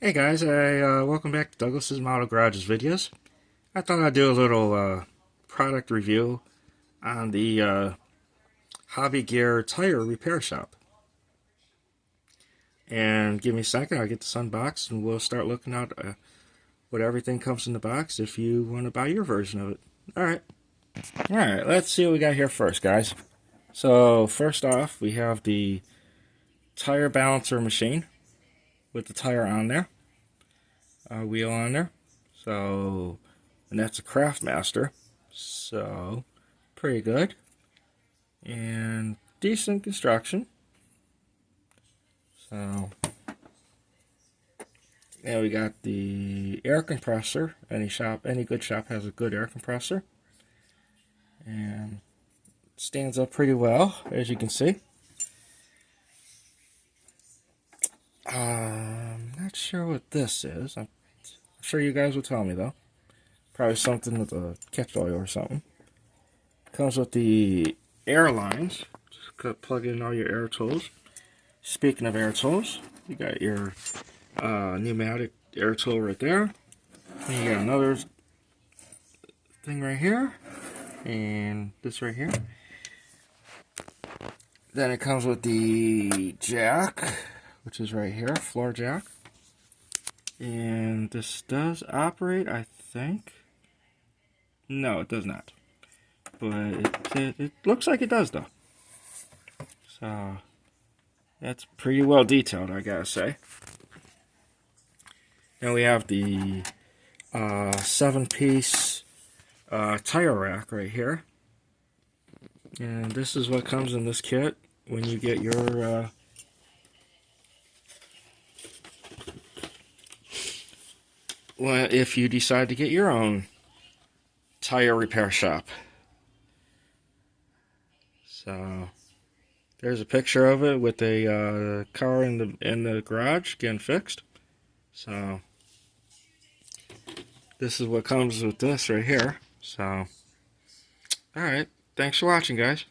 Hey guys, welcome back to Douglas's Model Garages videos. I thought I'd do a little product review on the Hobby Gear Tire Repair Shop. And give me a second, I'll get this unboxed and we'll start looking at what everything comes in the box if you want to buy your version of it. Alright, let's see what we got here first, guys. So, first off, we have the tire balancer machine with the tire on there. Wheel on there. So, and that's a Craftmaster. So, pretty good. And decent construction. So, now we got the air compressor. Any good shop has a good air compressor. And it stands up pretty well, as you can see. I'm not sure what this is. I'm sure you guys will tell me though. Probably something with a catch oil or something. Comes with the air lines. Just plug in all your air tools. Speaking of air tools, you got your pneumatic air tool right there. And you got another thing right here. And this right here. Then it comes with the jack, which is right here, floor jack. And this does operate, I think. No, it does not. But it looks like it does, though. So, that's pretty well detailed, I gotta say. Then we have the 7-piece tire rack right here. And this is what comes in this kit when you get your well, if you decide to get your own tire repair shop. So there's a picture of it with a car in the garage getting fixed. So this is what comes with this right here. So, alright, thanks for watching, guys.